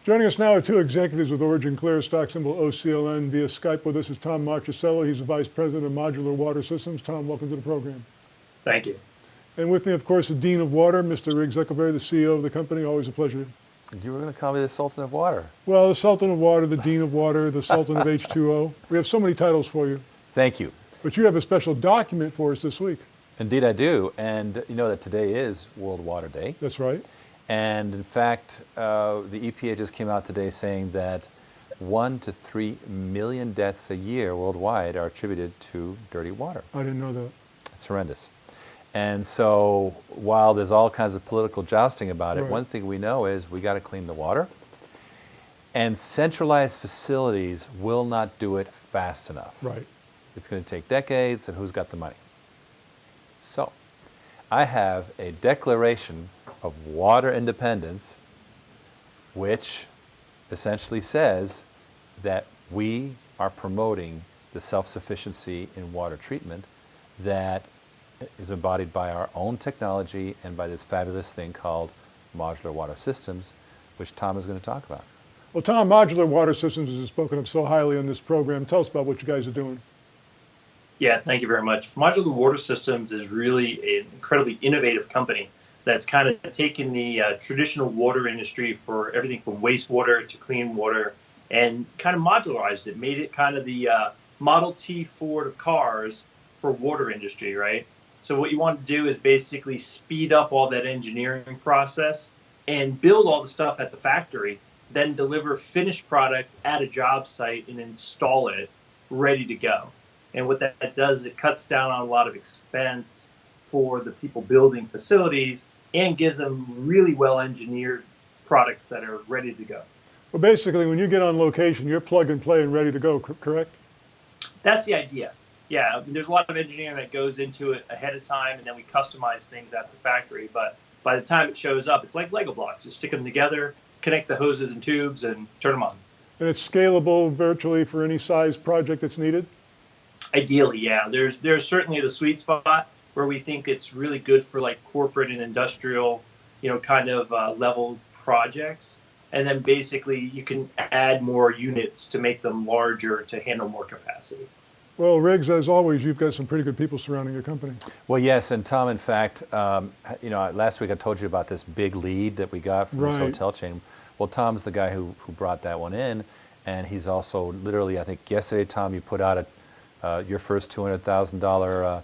Joining us now are two executives with OriginClear, stock symbol OCLN. Via Skype with us is Tom Marchicello. He's the Vice President of Modular Water Systems. Tom, welcome to the program. Thank you. And with me, of course, the Dean of Water, Mr. Riggs Zuckerberg, the CEO of the company. Always a pleasure. You were going to call me the Sultan of Water. Well, the Sultan of Water, the Dean of Water, the Sultan of H2O. We have so many titles for you. Thank you. But you have a special document for us this week. Indeed I do. And you know that today is World Water Day. That's right. And in fact, the EPA just came out today saying that 1 to 3 million deaths a year worldwide are attributed to dirty water. I didn't know that. It's horrendous. And so while there's all kinds of political jousting about it, Right. one thing we know is we got to clean the water. And centralized facilities will not do it fast enough. Right. It's going to take decades, and who's got the money? So I have a declaration of water independence, which essentially says that we are promoting the self-sufficiency in water treatment that is embodied by our own technology and by this fabulous thing called modular water systems, which Tom is going to talk about. Well, Tom, Modular Water Systems is spoken of so highly on this program. Tell us about what you guys are doing. Yeah, thank you very much. Modular Water Systems is really an incredibly innovative company that's kind of taken the traditional water industry for everything from wastewater to clean water and kind of modularized it, made it kind of the Model T Ford of cars for water industry, right? So what you want to do is basically speed up all that engineering process and build all the stuff at the factory, then deliver finished product at a job site and install it ready to go. And what that does, it cuts down on a lot of expense for the people building facilities and gives them really well-engineered products that are ready to go. Well, basically, when you get on location, you're plug and play and ready to go, correct? That's the idea. Yeah, I mean, there's a lot of engineering that goes into it ahead of time, and then we customize things at the factory. But by the time it shows up, it's like Lego blocks. You stick them together, connect the hoses and tubes, and turn them on. And it's scalable virtually for any size project that's needed? Ideally, yeah. There's certainly the sweet spot where we think it's really good for like corporate and industrial, kind of level projects. And then basically you can add more units to make them larger to handle more capacity. Well, Riggs, as always, you've got some pretty good people surrounding your company. Well, yes, and Tom, in fact, last week I told you about this big lead that we got from this Right. hotel chain. Well, Tom's the guy who brought that one in, and he's also literally, I think yesterday, Tom, you put out your first $200,000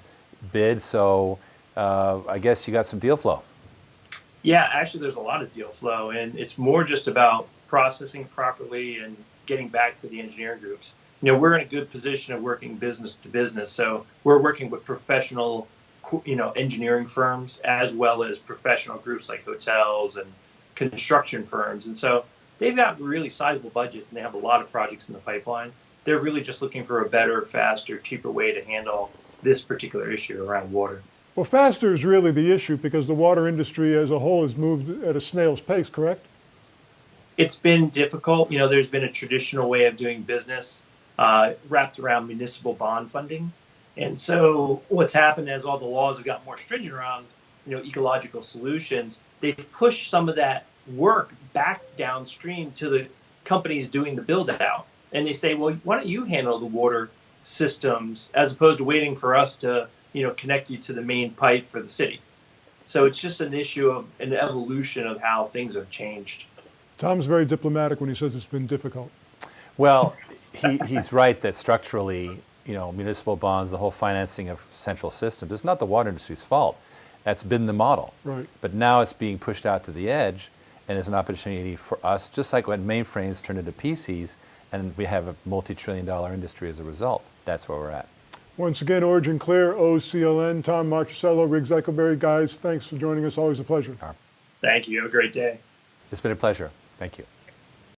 bid, so I guess you got some deal flow. Yeah, actually there's a lot of deal flow, and it's more just about processing properly and getting back to the engineering groups. We're in a good position of working business to business, so we're working with professional, engineering firms as well as professional groups like hotels and construction firms. And so they've got really sizable budgets and they have a lot of projects in the pipeline. They're really just looking for a better, faster, cheaper way to handle this particular issue around water. Well, faster is really the issue because the water industry as a whole has moved at a snail's pace, correct? It's been difficult. There's been a traditional way of doing business wrapped around municipal bond funding. And so what's happened as all the laws have gotten more stringent around, ecological solutions, they've pushed some of that work back downstream to the companies doing the build out. And they say, well, why don't you handle the water systems as opposed to waiting for us to, connect you to the main pipe for the city. So it's just an issue of an evolution of how things have changed. Tom's very diplomatic when he says it's been difficult. Well, he's right that structurally, municipal bonds, the whole financing of central systems, it's not the water industry's fault. That's been the model. Right. But now it's being pushed out to the edge, and it's an opportunity for us, just like when mainframes turned into PCs, and we have a multi-trillion-dollar industry as a result. That's where we're at. Once again, OriginClear, OCLN, Tom Marchicello, Riggs Zuckerberg. Guys, thanks for joining us. Always a pleasure. Thank you. Have a great day. It's been a pleasure. Thank you.